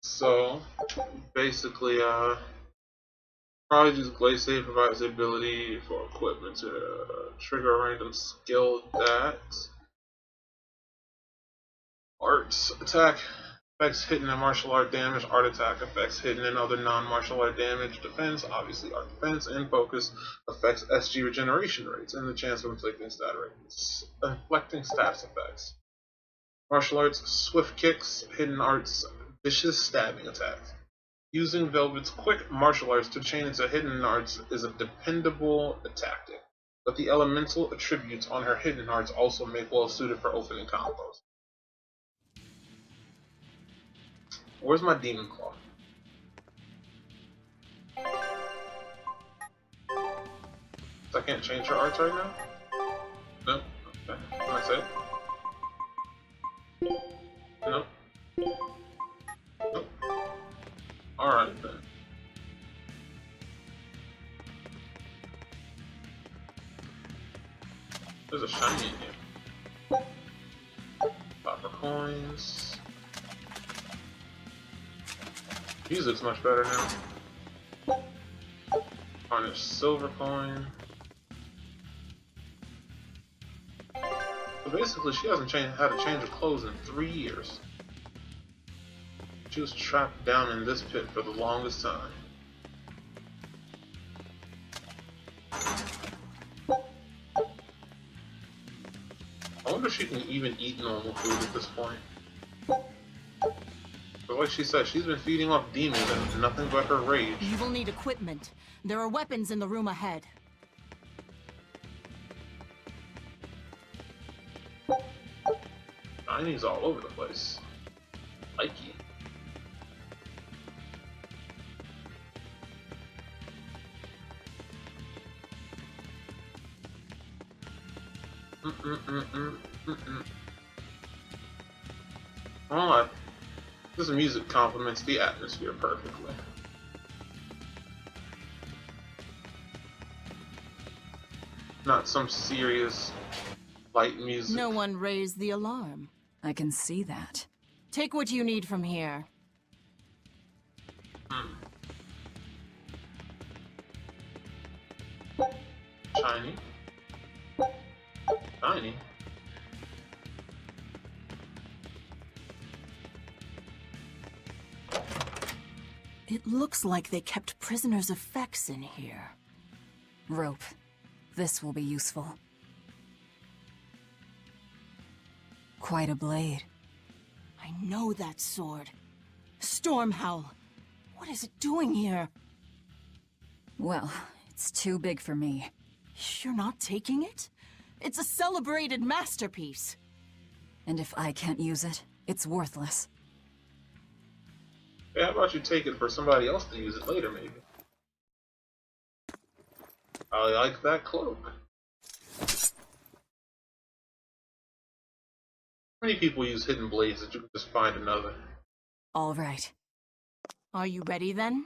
So basically, probably just Glaze Save provides the ability for equipment to trigger a random skill that arts attack affects hidden and martial art damage, art attack affects hidden and other non-martial art damage, defense, obviously art defense, and focus affects SG regeneration rates and the chance of inflicting stats effects. Martial arts, swift kicks, hidden arts, vicious stabbing attacks. Using Velvet's quick martial arts to chain into hidden arts is a dependable tactic, but the elemental attributes on her hidden arts also make well suited for opening combos. Where's my demon claw? I can't change her arts right now? No? Okay. Can I say it? No? Nope. Alright then. There's a shiny in here. Copper coins. Music's much better now. Tarnished silver coin. So basically, she hasn't had to change her clothes in 3 years. She was trapped down in this pit for the longest time. I wonder if she can even eat normal food at this point. But like she said, she's been feeding off demons and nothing but her rage. You will need equipment. There are weapons in the room ahead. Shiny's all over the place. Likey. Alright. This music complements the atmosphere perfectly. Not some serious light music. No one raised the alarm. I can see that. Take what you need from here. Shiny. Shiny. It looks like they kept prisoners' effects in here. Rope. This will be useful. Quite a blade. I know that sword. Stormhowl. What is it doing here? Well, it's too big for me. You're not taking it? It's a celebrated masterpiece. And if I can't use it, it's worthless. Hey, how about you take it for somebody else to use it later, maybe? I like that cloak. Many people use hidden blades that you can just find another. All right. Are you ready then?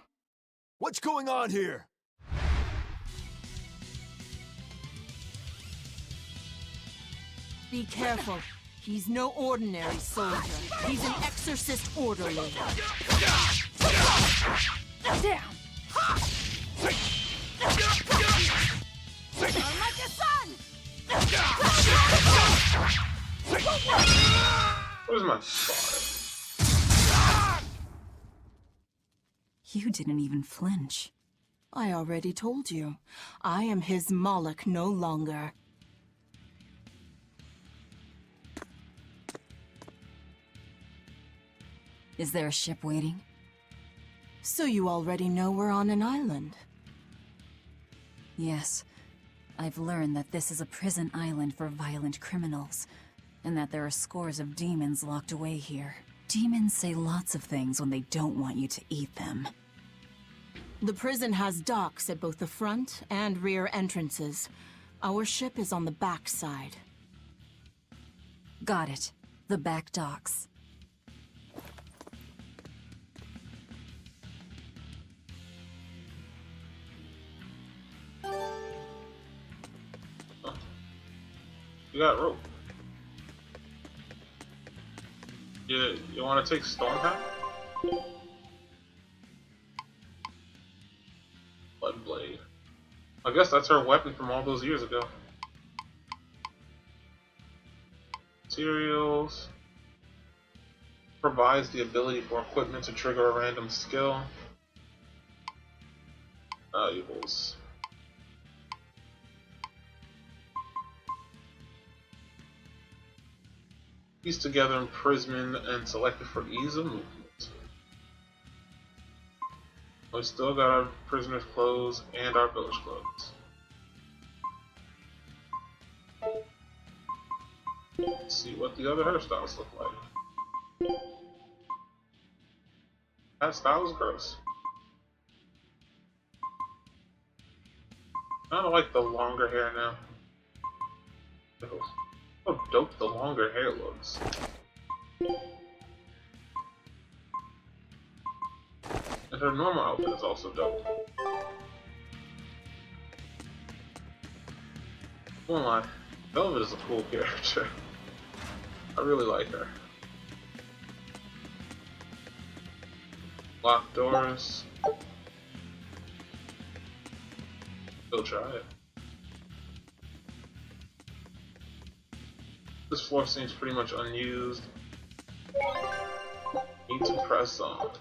What's going on here? Be careful. He's no ordinary soldier. He's an exorcist orderly. Down! Burn like the sun! Where's my spot? You didn't even flinch. I already told you. I am his Moloch no longer. Is there a ship waiting? So you already know we're on an island. Yes. I've learned that this is a prison island for violent criminals, and that there are scores of demons locked away here. Demons say lots of things when they don't want you to eat them. The prison has docks at both the front and rear entrances. Our ship is on the back side. Got it. The back docks. You got rope. Yeah, you want to take Stormhound? Bloodblade. I guess that's her weapon from all those years ago. Materials. Provides the ability for equipment to trigger a random skill. Valuables. Pieced together imprisonment and selected for ease of movement. We still got our prisoner's clothes and our village clothes. Let's see what the other hairstyles look like. That style is gross. I don't like the longer hair now. How dope the longer hair looks. And her normal outfit is also dope. Won't lie, Velvet is a cool character. I really like her. Locked doors. Go try it. This floor seems pretty much unused. Need to press on.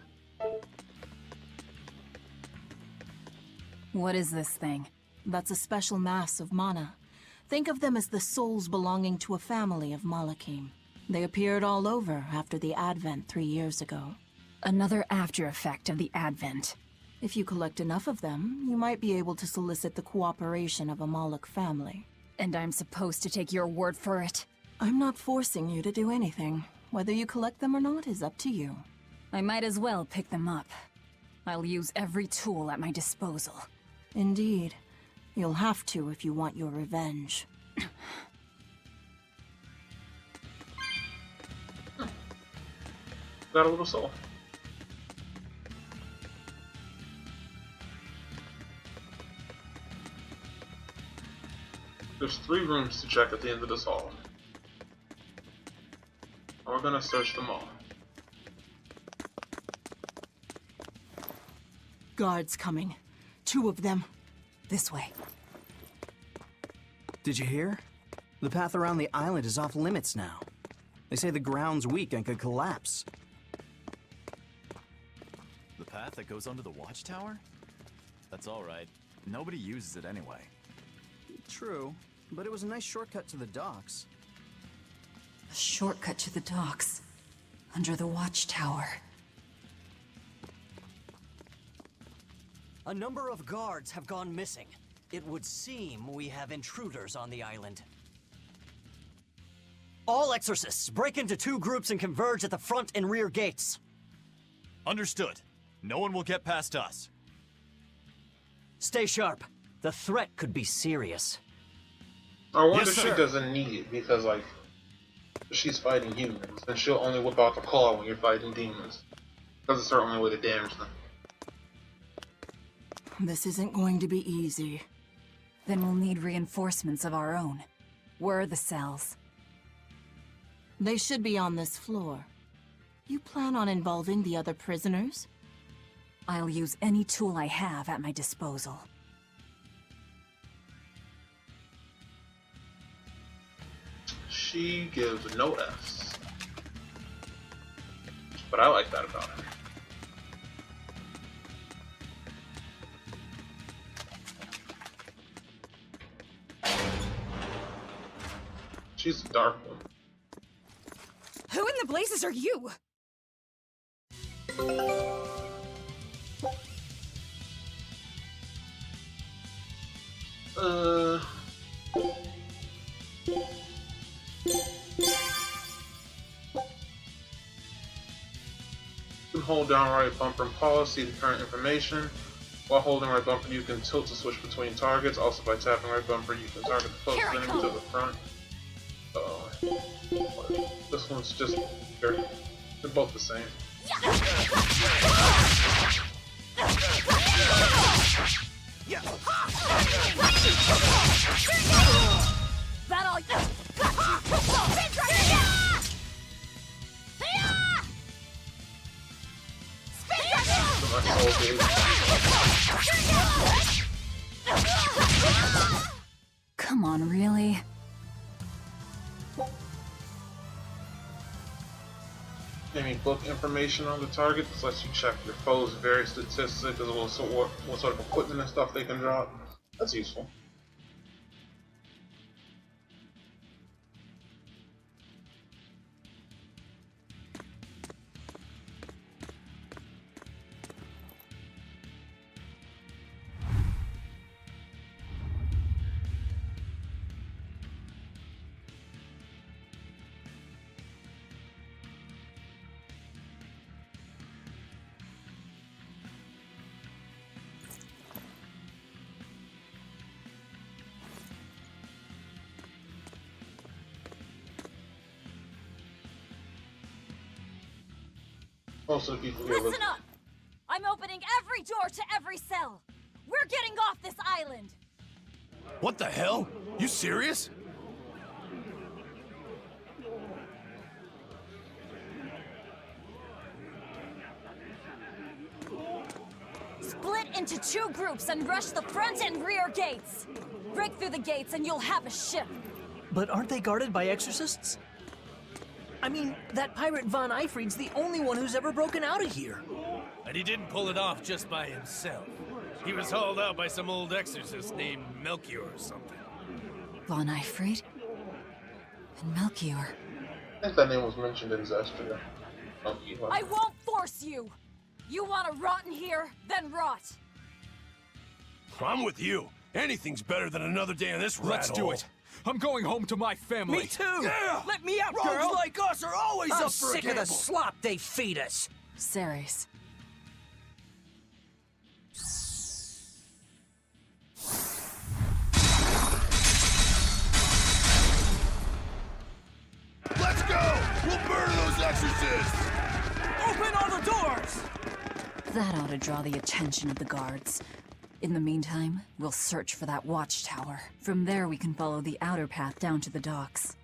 What is this thing? That's a special mass of mana. Think of them as the souls belonging to a family of Malakim. They appeared all over after the Advent 3 years ago. Another after effect of the Advent. If you collect enough of them, you might be able to solicit the cooperation of a Moloch family. And I'm supposed to take your word for it? I'm not forcing you to do anything. Whether you collect them or not is up to you. I might as well pick them up. I'll use every tool at my disposal. Indeed. You'll have to if you want your revenge. Got a little soul. There's 3 rooms to check at the end of this hall. And we're gonna search them all. Guards coming. 2 of them. This way. Did you hear? The path around the island is off limits now. They say the ground's weak and could collapse. The path that goes under the watchtower? That's alright. Nobody uses it anyway. True, but it was a nice shortcut to the docks. A shortcut to the docks. Under the watchtower. A number of guards have gone missing. It would seem we have intruders on the island. All exorcists, break into 2 groups and converge at the front and rear gates. Understood. No one will get past us. Stay sharp. The threat could be serious. I wonder Yes, if she sir. doesn't need it because, like, she's fighting humans, and she'll only whip out the claw when you're fighting demons. Because it's her only way to damage them. This isn't going to be easy. Then we'll need reinforcements of our own. Where are the cells? They should be on this floor. You plan on involving the other prisoners? I'll use any tool I have at my disposal. She gives no Fs. But I like that about her. She's a dark one. Who in the blazes are you? You can hold down right bumper and pause, see the current information. While holding right bumper, you can tilt to switch between targets. Also, by tapping right bumper, you can target the closest enemy to the front. This one's just... They're both the same. That all? So my soul gauge. Come on, really? Any book information on the target. This lets you check your foe's various statistics as well as what sort of equipment and stuff they can drop. That's useful. Most of the people here look. Listen up! I'm opening every door to every cell! We're getting off this island! What the hell? You serious? Split into 2 groups and rush the front and rear gates! Break through the gates and you'll have a ship! But aren't they guarded by exorcists? I mean, that pirate Von Eifried's the only one who's ever broken out of here. And he didn't pull it off just by himself. He was hauled out by some old exorcist named Melchior or something. Von Eifried? And Melchior. I think that name was mentioned in Zestria. I won't force you! You want to rot in here? Then rot! I'm with you. Anything's better than another day in this rat Let's do hole. it. I'm going home to my family. Me too! Yeah! Let me out, Rogues girl! like us are always I'm up for a sick of the gamble. slop they feed us! Ceres. Let's go! We'll burn those exorcists! Open all the doors! That ought to draw the attention of the guards. In the meantime, we'll search for that watchtower. From there, we can follow the outer path down to the docks.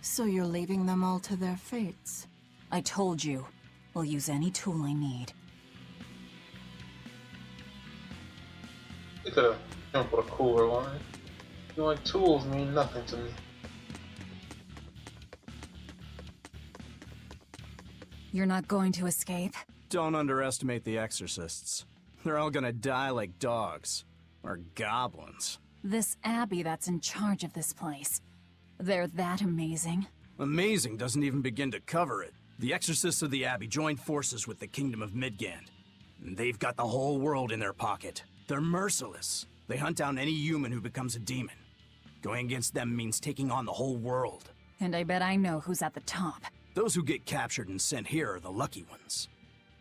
So you're leaving them all to their fates? I told you, we'll use any tool I need. You could have come up with a cooler line. You're like, tools mean nothing to me. You're not going to escape? Don't underestimate the exorcists. They're all gonna die like dogs. Or goblins. This abbey that's in charge of this place. They're that amazing? Amazing doesn't even begin to cover it. The exorcists of the abbey joined forces with the kingdom of Midgand. And they've got the whole world in their pocket. They're merciless. They hunt down any human who becomes a demon. Going against them means taking on the whole world. And I bet I know who's at the top. Those who get captured and sent here are the lucky ones.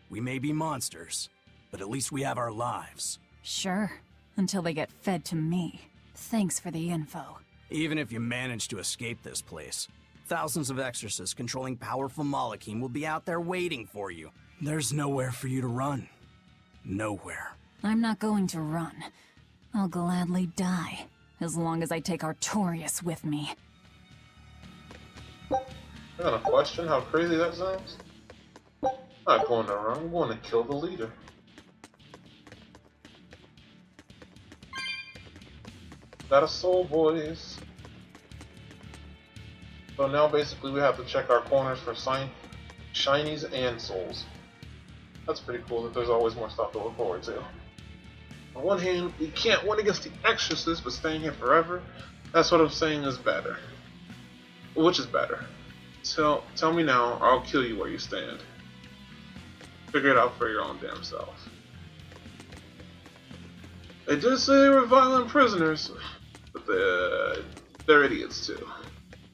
We may be monsters, but at least we have our lives. Sure, until they get fed to me. Thanks for the info. Even if you manage to escape this place, thousands of exorcists controlling powerful Malachim will be out there waiting for you. There's nowhere for you to run. Nowhere. I'm not going to run. I'll gladly die, as long as I take Artorias with me. I got a question how crazy that sounds. I'm not going to run, I'm going to kill the leader. Got a soul, boys. So now basically we have to check our corners for shinies and souls. That's pretty cool that there's always more stuff to look forward to. On one hand, you can't win against the exorcist, but staying here forever, that's what I'm saying is better. Which is better? Tell me now, or I'll kill you where you stand. Figure it out for your own damn self. They did say they were violent prisoners, but they're idiots too.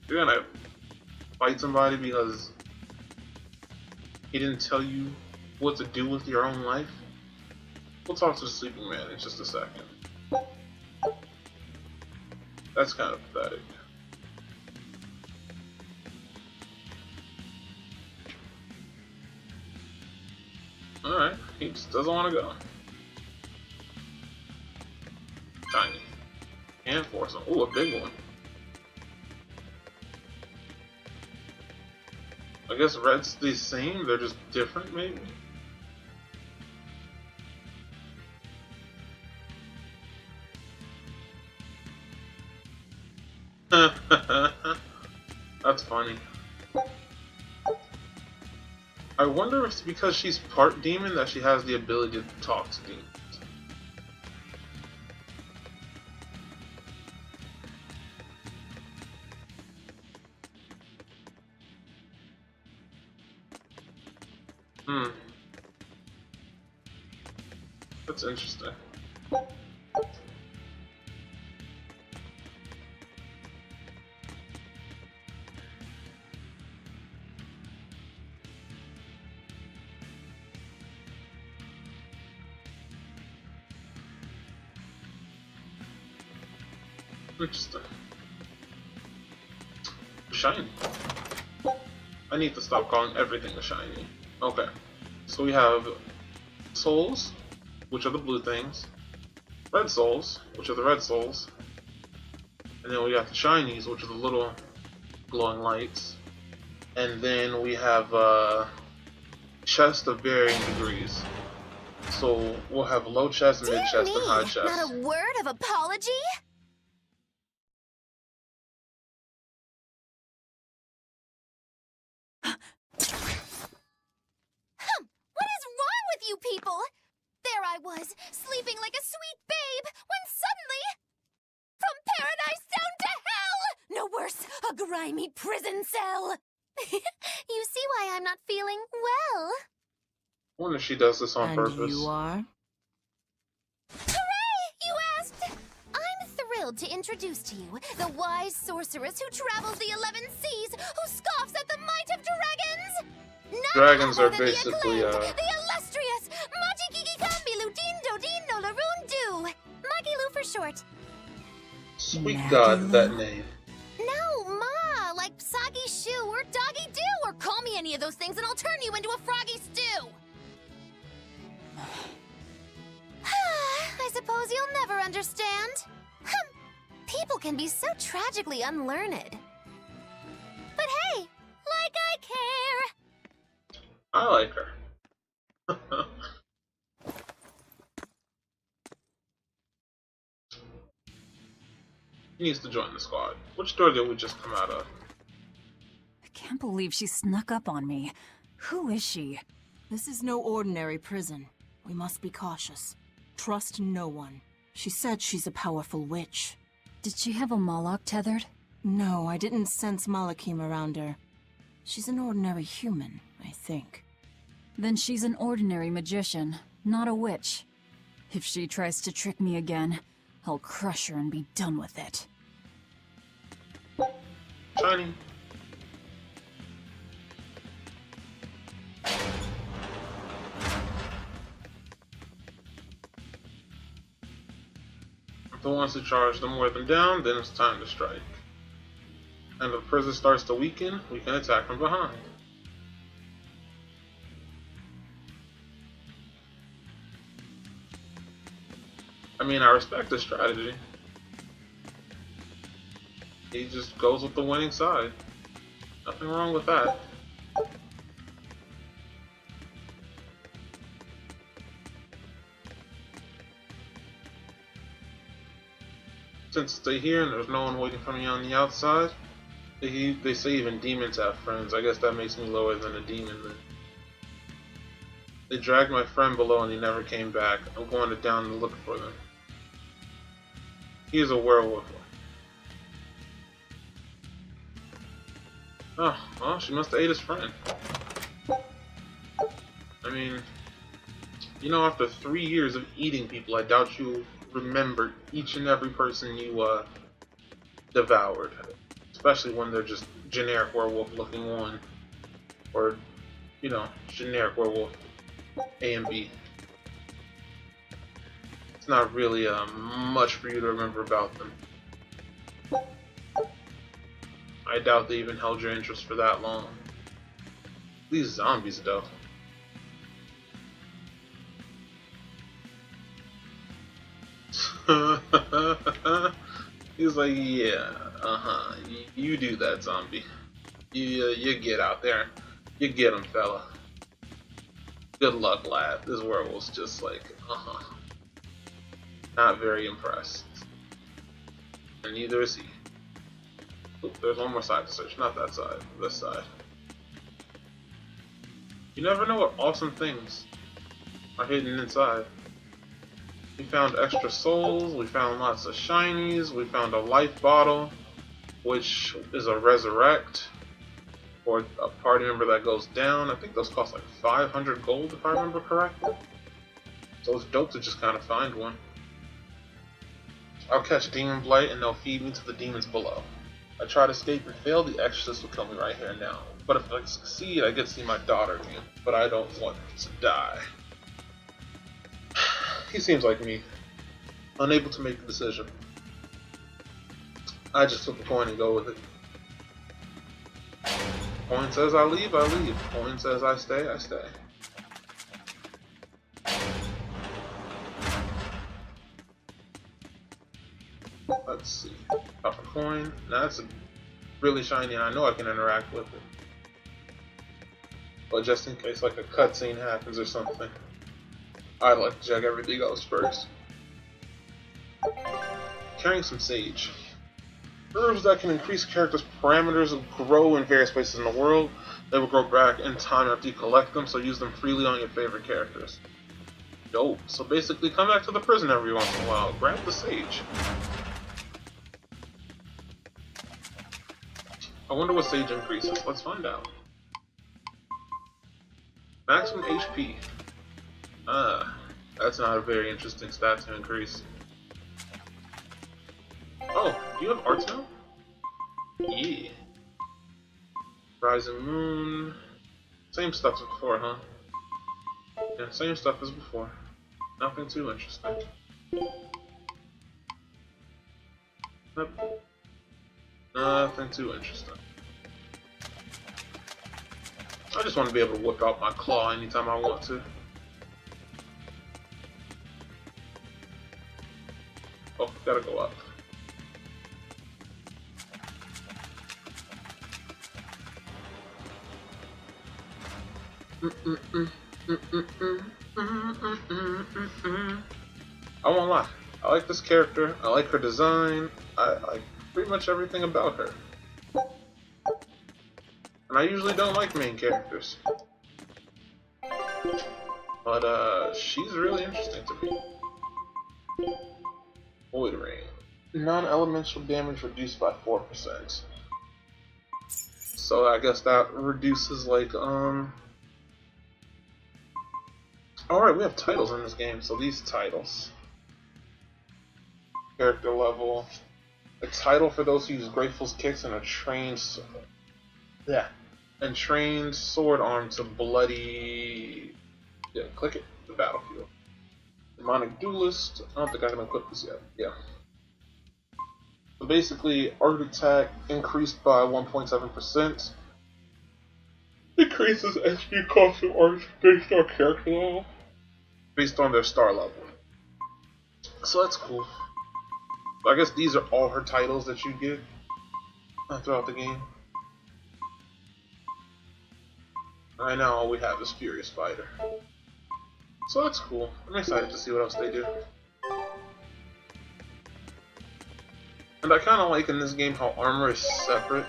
You're gonna fight somebody because he didn't tell you what to do with your own life? We'll talk to the sleeping man in just a second. That's kind of pathetic. Alright, he just doesn't want to go. Tiny. And force him. Ooh, a big one. I guess red's the same, they're just different maybe? That's funny. I wonder if it's because she's part demon that she has the ability to talk to demons. That's interesting. Interesting. Shiny. I need to stop calling everything a shiny. Okay. So we have souls, which are the blue things, red souls, which are the red souls, and then we got the shinies, which are the little glowing lights, and then we have chests of varying degrees. So we'll have low chest, mid chest, and high chest. Not a word of apology? What is wrong with you people? There I was, sleeping like a sweet babe, when suddenly... From paradise down to hell! No worse, a grimy prison cell! You see why I'm not feeling well. I wonder if she does this on purpose. And you are? Hooray! You asked! I'm thrilled to introduce to you the wise sorceress who travels the 11 seas, who scoffs at the might of dragons! None Dragons other are than basically, the illustrious Majikiki Kambilu Dindo Dino Larundu! Magilu for short. Sweet God, that name. No, Ma, like Soggy Shoe or Doggy Doo, or call me any of those things and I'll turn you into a froggy stew! I suppose you'll never understand. People can be so tragically unlearned. But hey, like I care. I like her. He needs to join the squad. Which door did we just come out of? I can't believe she snuck up on me. Who is she? This is no ordinary prison. We must be cautious. Trust no one. She said she's a powerful witch. Did she have a Moloch tethered? No, I didn't sense Malakim around her. She's an ordinary human, I think. Then she's an ordinary magician, not a witch. If she tries to trick me again, I'll crush her and be done with it. Shiny. If it wants to charge them more than down, then it's time to strike. And if the prison starts to weaken, we can attack from behind. I mean, I respect the strategy. He just goes with the winning side. Nothing wrong with that. Since stay here and there's no one waiting for me on the outside, they say even demons have friends. I guess that makes me lower than a demon then. They dragged my friend below and he never came back. I'm going down to look for them. He is a werewolf. Oh, well, she must have ate his friend. I mean, you know, after 3 years of eating people, I doubt you remembered each and every person you devoured. Especially when they're just generic werewolf looking one. Or, you know, generic werewolf A and B. It's not really much for you to remember about them. I doubt they even held your interest for that long. These zombies, though. He's like, yeah, you do that, zombie. You get out there. You get him, fella. Good luck, lad. This werewolf's just like, not very impressed. And neither is he. Oop, there's one more side to search, not that side, this side. You never know what awesome things are hidden inside. We found extra souls, we found lots of shinies, we found a life bottle, which is a resurrect, or a party member that goes down. I think those cost like 500 gold if I remember correctly. So it's dope to just kind of find one. I'll catch Demon Blight and they'll feed me to the demons below. I try to escape and fail, the Exorcist will kill me right here and now. But if I succeed, I get to see my daughter again. But I don't want to die. He seems like me. Unable to make a decision. I just flip a coin and go with it. Coin says I leave, I leave. Coin says I stay, I stay. Let's see. Pop a coin. Now that's really shiny and I know I can interact with it. But just in case like a cutscene happens or something, I'd like to check everything else first. Carrying some sage. Herbs that can increase characters' parameters grow in various places in the world. They will grow back in time after you collect them, so use them freely on your favorite characters. Dope. So basically come back to the prison every once in a while. Grab the sage. I wonder what sage increases. Let's find out. Maximum HP. That's not a very interesting stat to increase. Oh, do you have arts now? Yeah. Rising Moon. Same stuff as before, huh? Yeah, same stuff as before. Nothing too interesting. Nope. Nothing too interesting. I just want to be able to whip out my claw anytime I want to. Oh, gotta go up. I won't lie. I like this character. I like her design. I like pretty much everything about her. And I usually don't like main characters. But she's really interesting to me. Void Rain. Non-elemental damage reduced by 4%. So I guess that reduces like Alright, we have titles in this game, so these titles. Character level. A title for those who use Grateful's kicks and a trained trained sword arm to bloody click it, the battlefield. Demonic Duelist. I don't think I can equip this yet. Yeah. So basically, art attack increased by 1.7%. Increases HP cost of art based on character level. Based on their star level. So that's cool. I guess these are all her titles that you get throughout the game. Right now all we have is Furious Fighter. So that's cool. I'm excited to see what else they do. And I kinda like in this game how armor is separate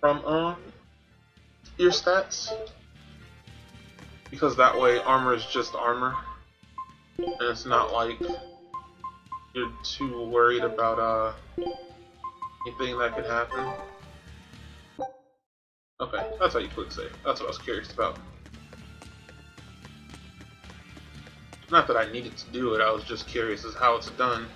from your stats. Because that way armor is just armor. And it's not like you're too worried about anything that could happen. Okay, that's how you quick save. That's what I was curious about. Not that I needed to do it, I was just curious as how it's done.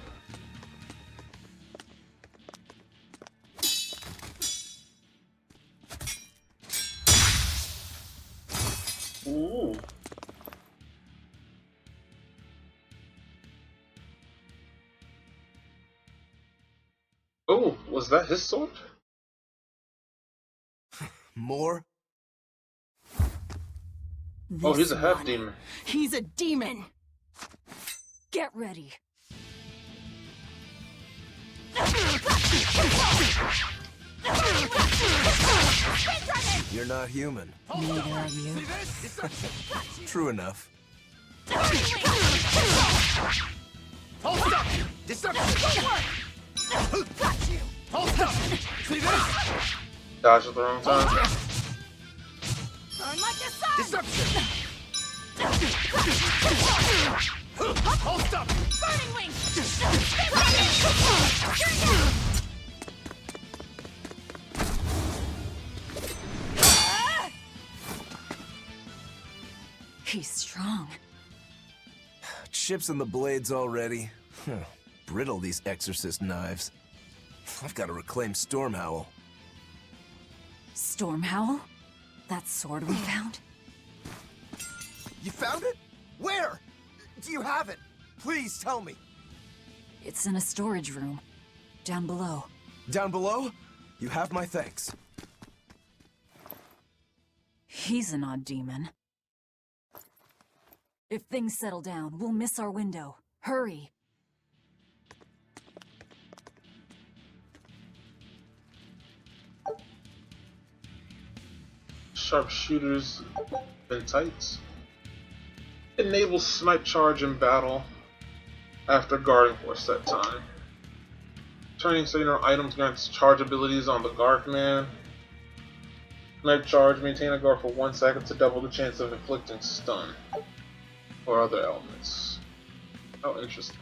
Ooh. Oh, was that his sword? More? Oh, he's a half demon. He's a demon! Get ready. You're not human. Neither are you. True enough. Hold up! Deception! Got you! Hold up! See this? Dodge at the wrong time. Burn like the sun! Deception! Hold up! Burning wing! He's strong. Chips in the blades already. Brittle, these exorcist knives. I've got to reclaim Stormhowl. Stormhowl? That sword we found? You found it? Where? Do you have it? Please tell me. It's in a storage room. Down below. Down below? You have my thanks. He's an odd demon. If things settle down, we'll miss our window. Hurry! Sharpshooters in tights. Enable snipe charge in battle after guarding for a set time. Turning so you know items grants charge abilities on the guard command. Snipe charge, maintain a guard for 1 second to double the chance of inflicting stun or other elements. How interesting.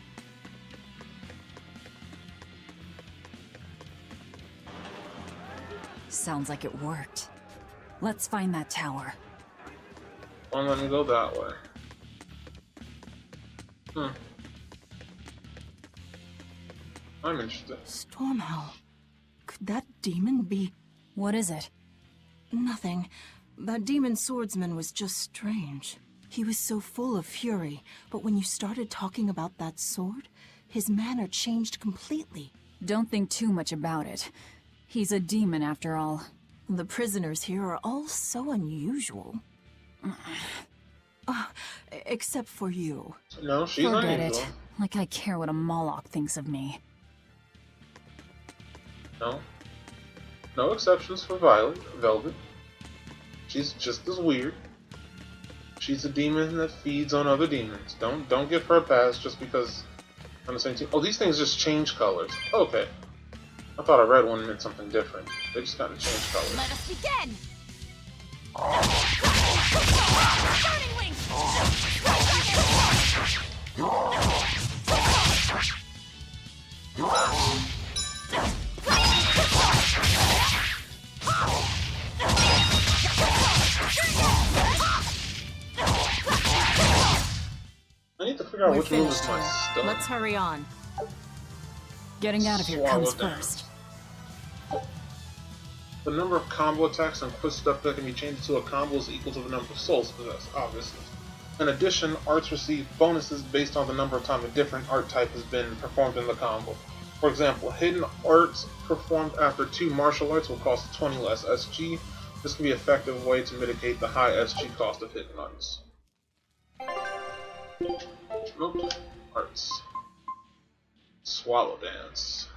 Sounds like it worked. Let's find that tower. Don't let me go that way. I'm interested. Stormhowl. Could that demon be... What is it? Nothing. That demon swordsman was just strange. He was so full of fury, but when you started talking about that sword, his manner changed completely. Don't think too much about it. He's a demon after all. The prisoners here are all so unusual. Except for you. No, she's Forget unusual. it. Like I care what a Moloch thinks of me. No. No exceptions for Velvet. She's just as weird. She's a demon that feeds on other demons. Don't give her a pass just because on the same team. Oh, these things just change colors. Okay. I thought a red one meant something different. They just kind of change colors. Let us begin! Burning wing! I need to figure out We're which move is finished my here. stun. Let's hurry on. Getting out of here Swallow comes down. first. The number of combo attacks and quick stuff that can be changed to a combo is equal to the number of souls possessed, obviously. In addition, arts receive bonuses based on the number of times a different art type has been performed in the combo. For example, hidden arts performed after 2 martial arts will cost 20 less SG. This can be an effective way to mitigate the high SG cost of hidden arts. Nope. Arts. Swallow Dance.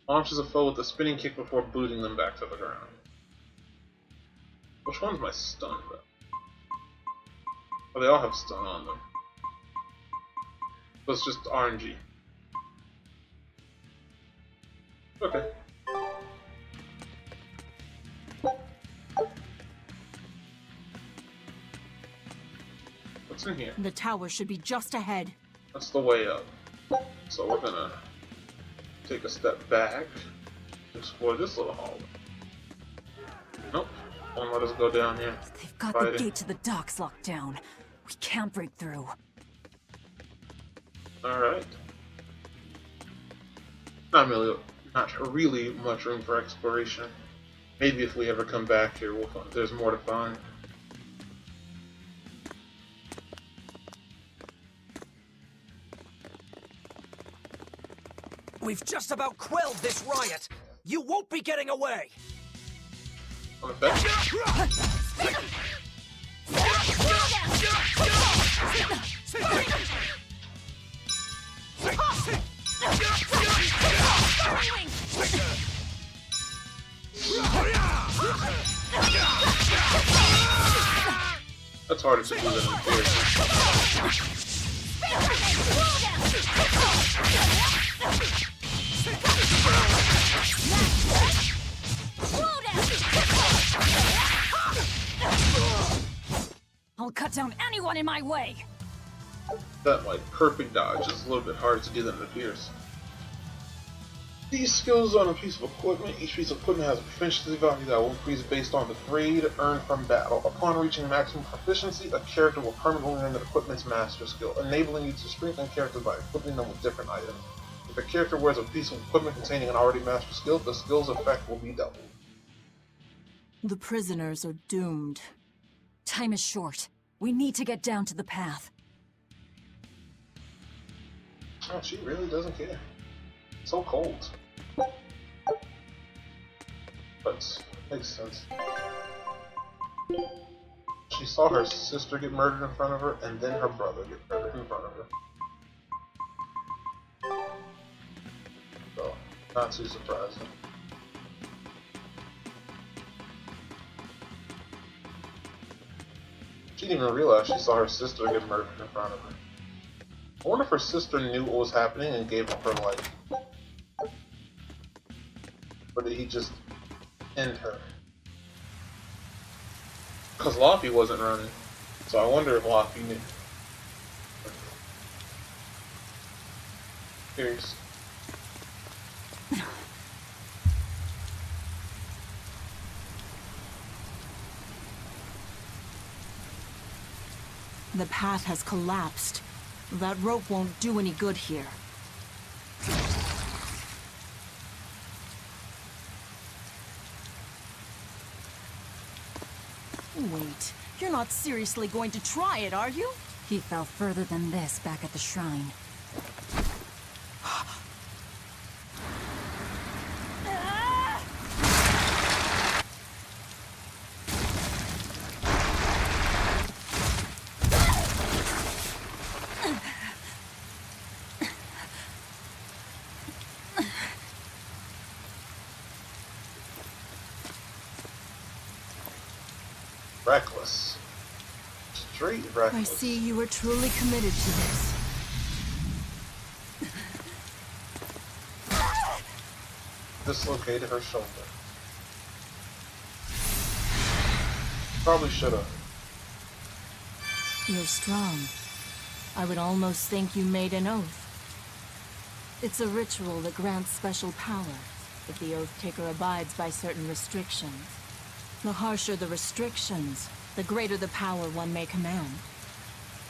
Launches a foe with a spinning kick before booting them back to the ground. Which one's my stun though? Oh, they all have stun on them. So it's just RNG. Okay. What's in here? The tower should be just ahead. That's the way up. So we're gonna take a step back to explore this little hallway. Nope. Won't let us go down here. They've got Fighting. the gate to the docks locked down. We can't break through. Alright. Not really much room for exploration. Maybe if we ever come back here, there's more to find. We've just about quelled this riot. You won't be getting away. Okay. That's harder to do than in theory. I'll cut down anyone in my way! That, like, perfect dodge is a little bit harder to do than it appears. These skills on a piece of equipment. Each piece of equipment has a proficiency value that will increase based on the grade earned from battle. Upon reaching maximum proficiency, a character will permanently earn the equipment's master skill, enabling you to strengthen characters by equipping them with different items. If a character wears a piece of equipment containing an already mastered skill, the skill's effect will be doubled. The prisoners are doomed. Time is short. We need to get down to the path. Oh, she really doesn't care. So cold. But makes sense. She saw her sister get murdered in front of her, and then her brother get murdered in front of her. So, not too surprising. She didn't even realize she saw her sister get murdered in front of her. I wonder if her sister knew what was happening and gave up her life. Or did he just end her? Because Loppy wasn't running. So I wonder if Loppy knew. Curious. The path has collapsed. That rope won't do any good here. Wait, you're not seriously going to try it, are you? He fell further than this back at the shrine. Reckless. Straight reckless. I see you are truly committed to this. Dislocated her shoulder. Probably should have. You're strong. I would almost think you made an oath. It's a ritual that grants special power if the oath taker abides by certain restrictions. The harsher the restrictions, the greater the power one may command.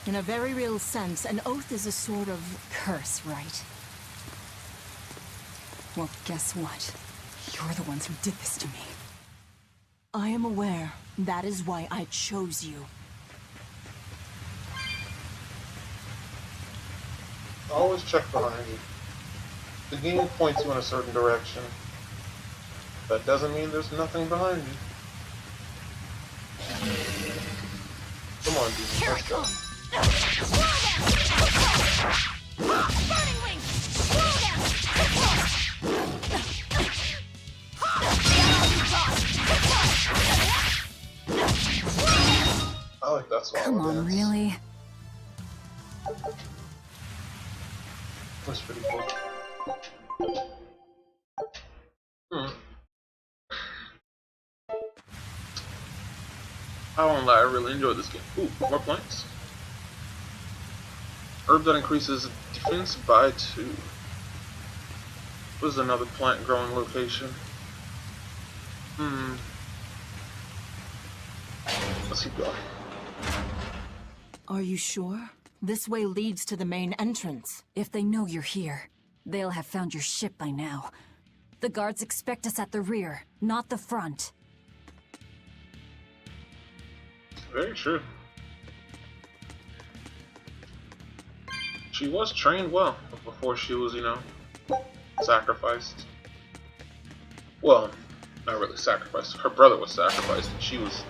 In a very real sense, an oath is a sort of curse, right? Well, guess what? You're the ones who did this to me. I am aware. That is why I chose you. Always check behind you. The game points you in a certain direction. That doesn't mean there's nothing behind you. Come on, dude. Let's go. Burning wing! I like that swallow. Come on, really? That's pretty cool. I won't lie, I really enjoyed this game. Ooh, more plants. Herb that increases defense by 2. What is another plant growing location? Let's keep going. Are you sure? This way leads to the main entrance. If they know you're here, they'll have found your ship by now. The guards expect us at the rear, not the front. Very true. She was trained well before she was, sacrificed. Well, not really sacrificed. Her brother was sacrificed, and she was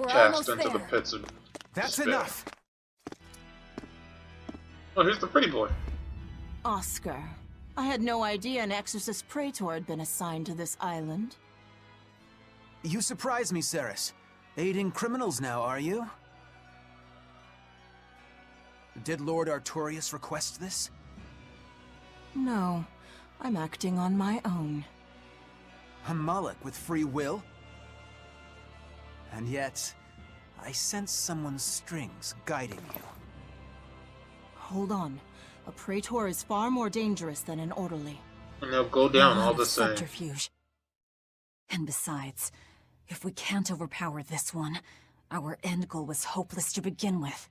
cast into the pits of That's despair. enough. Oh, here's the pretty boy. Oscar. I had no idea an Exorcist Praetor had been assigned to this island. You surprise me, Ceres. Aiding criminals now, are you? Did Lord Artorius request this? No. I'm acting on my own. A Moloch with free will? And yet, I sense someone's strings guiding you. Hold on. A Praetor is far more dangerous than an orderly. And they'll go down all Lot the of same. subterfuge. And besides, if we can't overpower this one, our end goal was hopeless to begin with.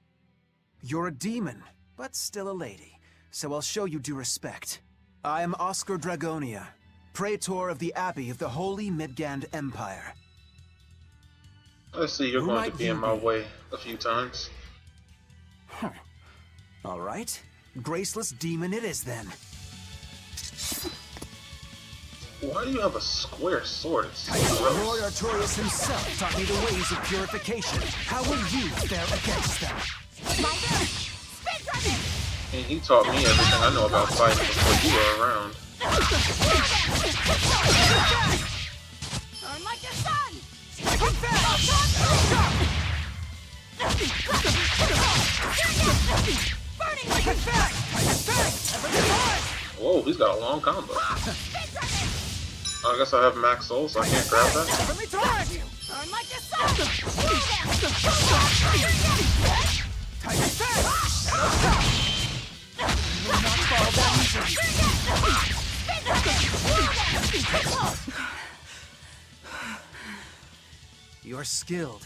You're a demon, but still a lady, so I'll show you due respect. I am Oscar Dragonia, Praetor of the Abbey of the Holy Midgand Empire. I see you're Who going might to be you in my be? way a few times. All right, graceless demon it is then. Why do you have a square sword? It's so Lord gross. Artorias himself taught me the ways of purification. How will you fare against them? And he taught me everything I know about fighting before you were around. Burn like the sun! Burning like a Whoa, he's got a long combo. I guess I have max soul, so I can't grab that. Burn like the sun! You're skilled.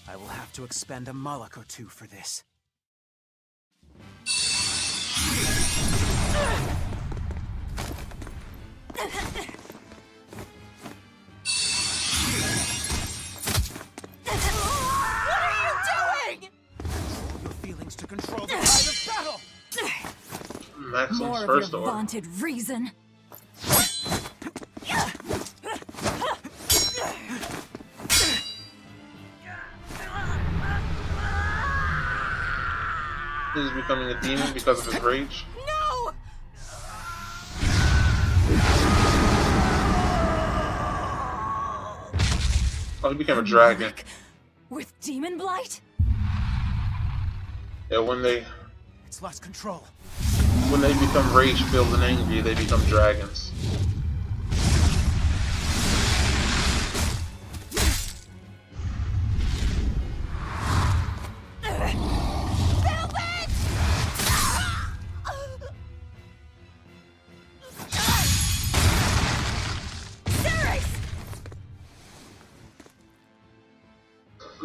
I will have to expend a Moloch or two for this. Your feelings to control the tide of battle! Maxim's More of first your order. vaunted reason. He's becoming a demon because of his rage. No! Oh, he became a dragon. With demon blight? Yeah, when they It's lost control. become rage-filled and angry, they become dragons.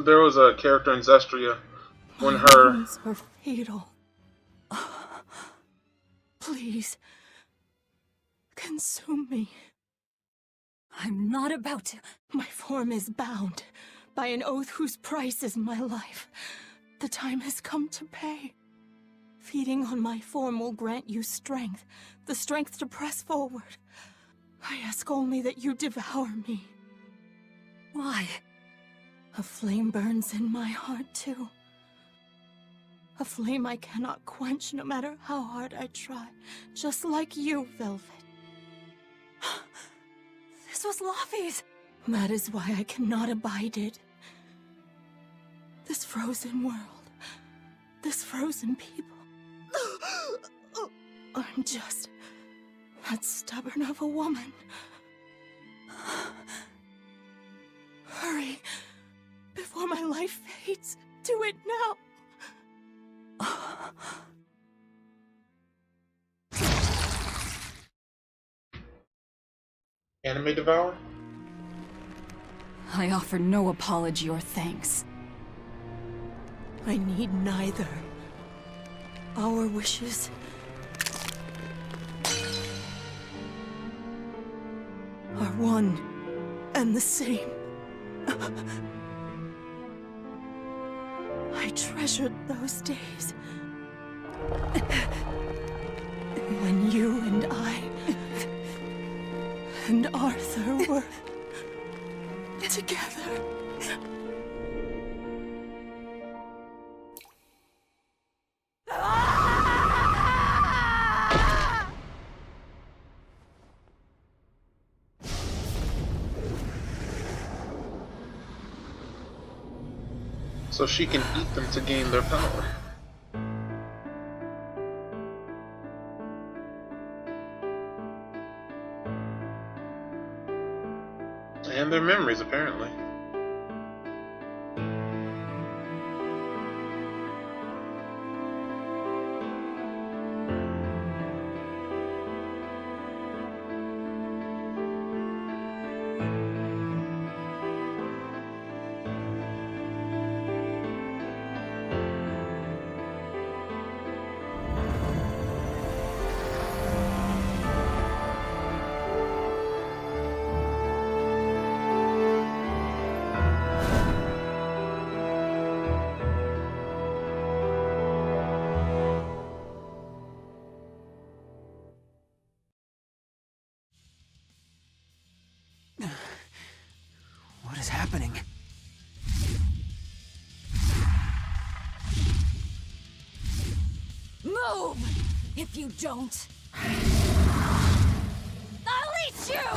There was a character in Zestria when her Wounds are fatal. Please, consume me. I'm not about to. My form is bound by an oath whose price is my life. The time has come to pay. Feeding on my form will grant you strength, the strength to press forward. I ask only that you devour me. Why? A flame burns in my heart, too. A flame I cannot quench no matter how hard I try. Just like you, Velvet. This was Laffy's. That is why I cannot abide it. This frozen world. This frozen people. I'm just that stubborn of a woman. Hurry, before my life fades. Do it now. anime devour. I offer no apology or thanks. I need neither. Our wishes are one and the same. I treasured those days when you and I and Arthur were together. So she can eat them to gain their power. memories, apparently. What is happening? Move! If you don't, I'll eat you!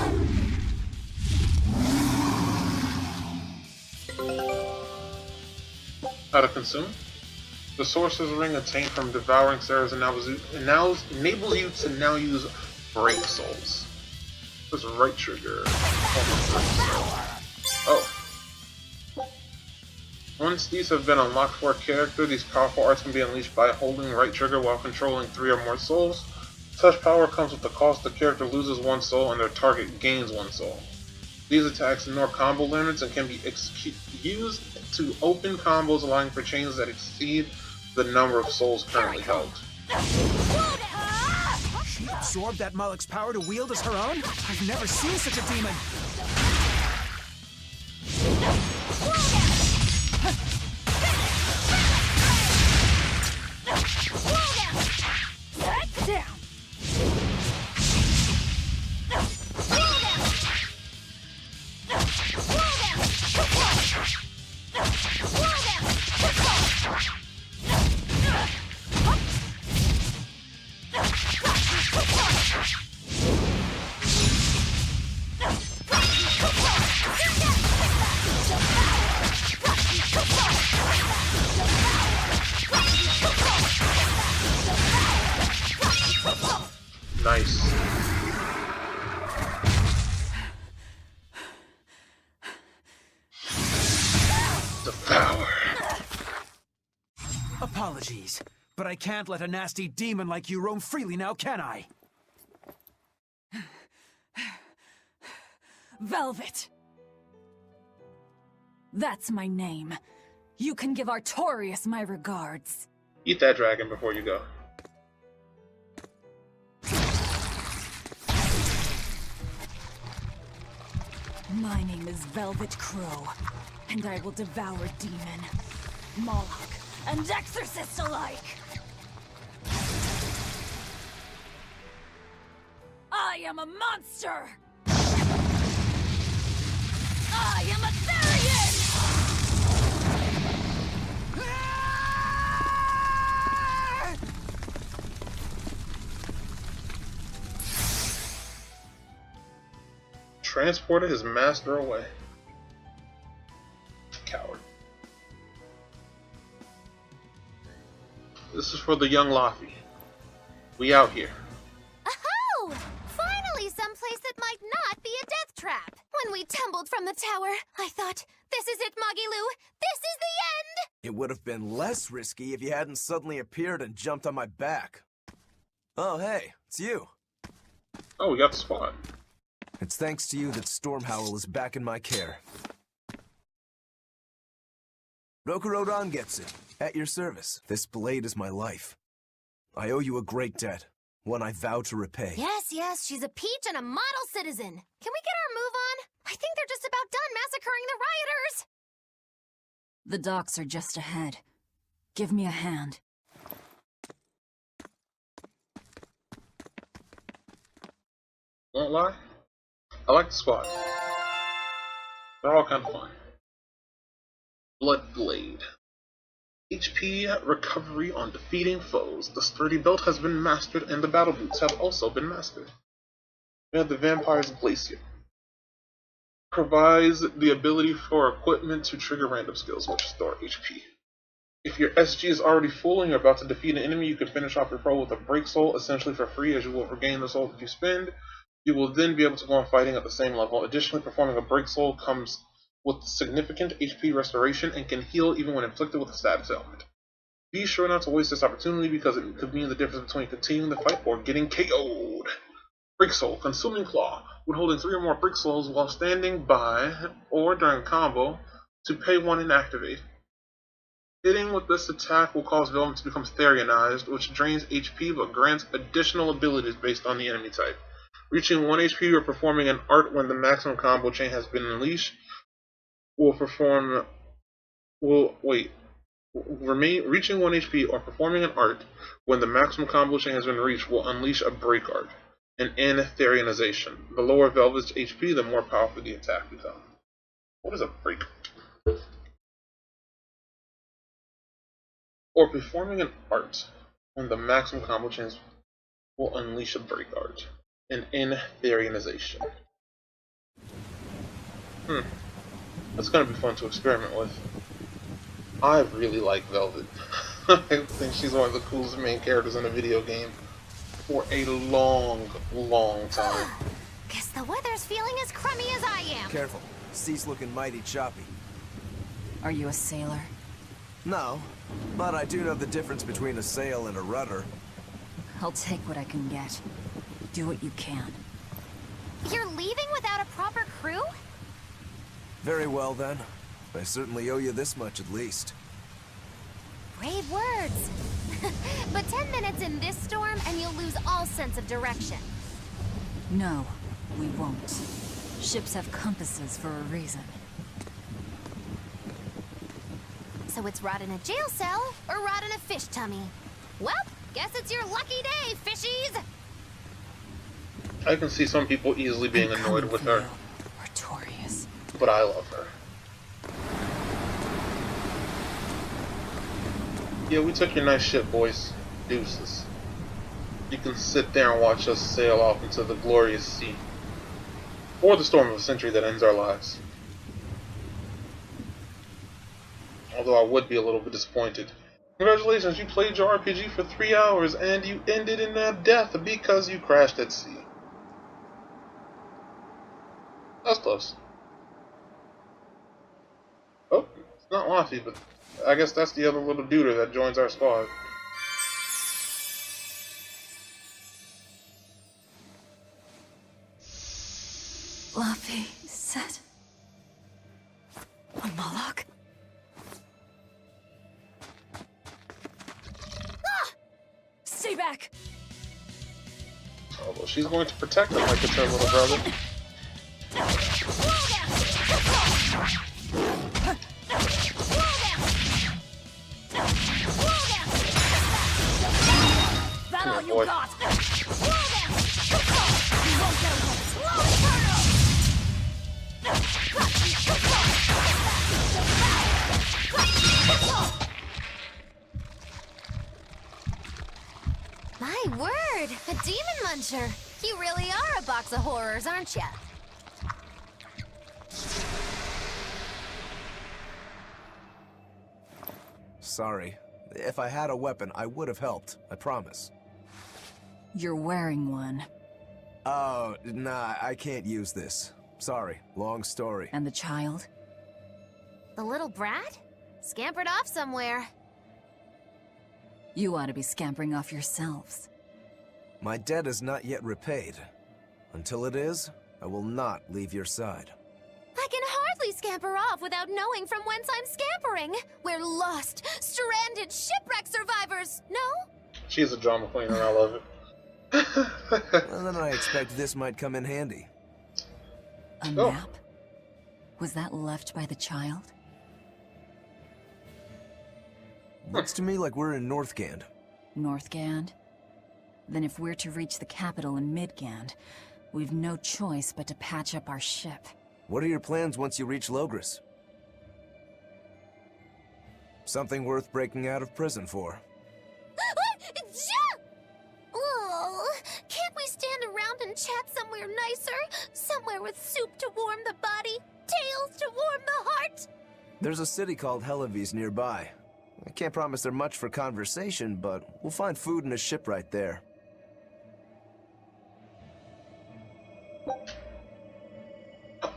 How to consume? The Sorcerer's Ring obtained from devouring Sarah's enables you to now use Break Souls. This right trigger. Oh. Once these have been unlocked for a character, these powerful arts can be unleashed by holding right trigger while controlling 3 or more souls. Such power comes with the cost: the character loses 1 soul and their target gains 1 soul. These attacks ignore combo limits and can be used to open combos, allowing for chains that exceed the number of souls currently held. She absorbed that Malak's power to wield as her own? I've never seen such a demon! Nice. Devour. Apologies, but I can't let a nasty demon like you roam freely now, can I? Velvet. That's my name. You can give Artorias my regards. Eat that dragon before you go. My name is Velvet Crow, and I will devour demon, Moloch, and exorcist alike! I am a monster! I am a Therian! Transported his master away. Coward. This is for the young Laffy. We out here. Oh! Finally someplace that might not be a death trap. When we tumbled from the tower, I thought, this is it, Moggy-Lou. This is the end! It would have been less risky if you hadn't suddenly appeared and jumped on my back. Oh, hey, it's you. Oh, we got the spot. It's thanks to you that Stormhowl is back in my care. Rokurodan gets it. At your service. This blade is my life. I owe you a great debt. One I vow to repay. Yes, she's a peach and a model citizen. Can we get our move on? I think they're just about done massacring the rioters. The docks are just ahead. Give me a hand. Won't lie, I like the squad. They're all kind of fun. Bloodblade. HP recovery on defeating foes. The sturdy belt has been mastered and the battle boots have also been mastered. We have the Vampire's Glacier. Provides the ability for equipment to trigger random skills which store HP. If your SG is already full and you're about to defeat an enemy, you can finish off your pro with a Break Soul, essentially for free, as you will regain the soul that you spend. You will then be able to go on fighting at the same level. Additionally, performing a Break Soul comes with significant HP restoration and can heal even when inflicted with a status ailment. Be sure not to waste this opportunity because it could mean the difference between continuing the fight or getting KO'd. Break Soul, Consuming Claw. When holding 3 or more Break Souls while standing by or during a combo, to pay 1 and activate. Hitting with this attack will cause Velvet to become Therionized, which drains HP but grants additional abilities based on the enemy type. Reaching 1 HP or performing an art when the maximum combo chain has been unleashed reaching 1 HP or performing an art when the maximum combo chain has been reached will unleash a break art, an Therionization. The lower Velvet's HP, the more powerful the attack becomes. What is a break art? Or performing an art when the maximum combo chains will unleash a break art, an Therionization. That's gonna be fun to experiment with. I really like Velvet. I think she's one of the coolest main characters in a video game for a long, long time. Guess the weather's feeling as crummy as I am. Careful. Sea's looking mighty choppy. Are you a sailor? No, but I do know the difference between a sail and a rudder. I'll take what I can get. Do what you can. You're leaving without a proper crew? Very well then. I certainly owe you this much at least. Brave words. But 10 minutes in this storm and you'll lose all sense of direction. No, we won't. Ships have compasses for a reason. So it's rot in a jail cell or rot in a fish tummy? Well, guess it's your lucky day, fishies! I can see some people easily being annoyed with her. Artorias. But I love her. Yeah, we took your nice ship, boys. Deuces. You can sit there and watch us sail off into the glorious sea. Or the storm of a century that ends our lives. Although I would be a little bit disappointed. Congratulations, you played your RPG for 3 hours and you ended in a death because you crashed at sea. That's close. Oh, it's not Laffy, but I guess that's the other little duder that joins our squad. Laffy said... a Moloch? Ah! Stay back! Oh, well, she's going to protect him like it's her little brother. That all you boy. got? My word, a demon muncher. You really are a box of horrors, aren't ya? Sorry. If I had a weapon, I would have helped. I promise. You're wearing one. Oh, nah, I can't use this. Sorry, long story. And the child? The little brat? Scampered off somewhere. You ought to be scampering off yourselves. My debt is not yet repaid. Until it is, I will not leave your side. I can hardly scamper off without knowing from whence I'm scampering. We're lost, stranded shipwreck survivors, no? She's a drama queen and I love it. Well, then I expect this might come in handy. A map? Was that left by the child? Looks to me like we're in Northgand. Northgand? Then if we're to reach the capital in Midgand, we've no choice but to patch up our ship. What are your plans once you reach Logris? Something worth breaking out of prison for. Oh, can't we stand around and chat somewhere nicer? Somewhere with soup to warm the body, tales to warm the heart? There's a city called Helavis nearby. I can't promise they're much for conversation, but we'll find food and a ship right there.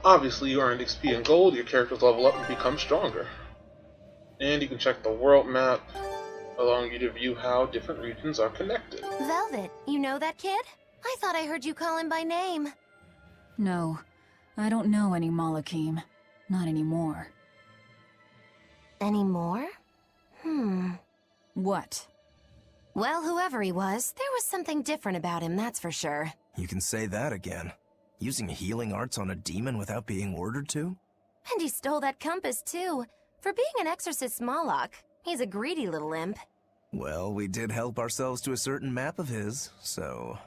Obviously, you earned XP and gold, your characters level up and become stronger. And you can check the world map, allowing you to view how different regions are connected. Velvet, you know that kid? I thought I heard you call him by name. No, I don't know any Malakim. Not anymore. Anymore? What? Well, whoever he was, there was something different about him, that's for sure. You can say that again. Using healing arts on a demon without being ordered to? And he stole that compass, too. For being an exorcist Moloch, he's a greedy little imp. Well, we did help ourselves to a certain map of his, so...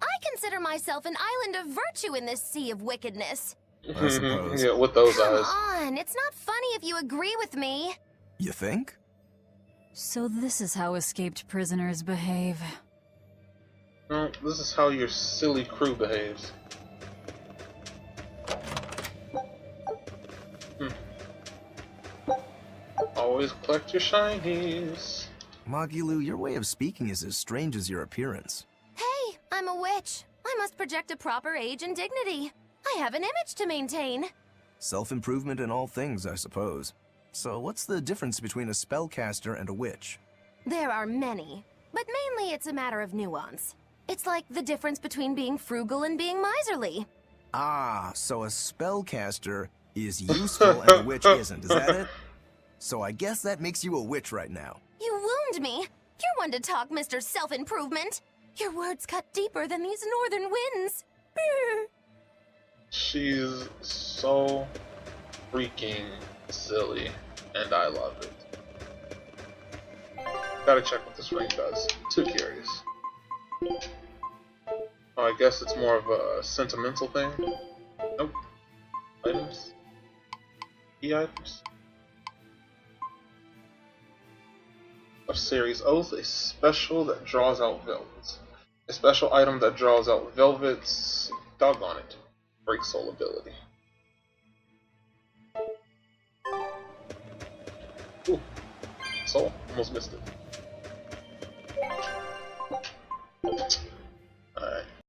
I consider myself an island of virtue in this sea of wickedness. I suppose. Yeah, with those Come eyes. on, it's not funny if you agree with me. You think? So this is how escaped prisoners behave. No, this is how your silly crew behaves. Always collect your shinies. Magilu, your way of speaking is as strange as your appearance. Hey, I'm a witch. I must project a proper age and dignity. I have an image to maintain. Self-improvement in all things, I suppose. So what's the difference between a spellcaster and a witch? There are many, but mainly it's a matter of nuance. It's like the difference between being frugal and being miserly. Ah, so a spellcaster is useful and a witch isn't, is that it? So I guess that makes you a witch right now. You wound me. You're one to talk, Mr. Self-Improvement. Your words cut deeper than these northern winds. Brr. She's so freaking silly, and I love it. Gotta check what this ring does. Too curious. Oh, I guess it's more of a sentimental thing. Nope. Items. Key items. Of Series Oath, a special that draws out velvets. A special item that draws out velvets. Doggone it. Break soul ability. Ooh. Soul. Almost missed it.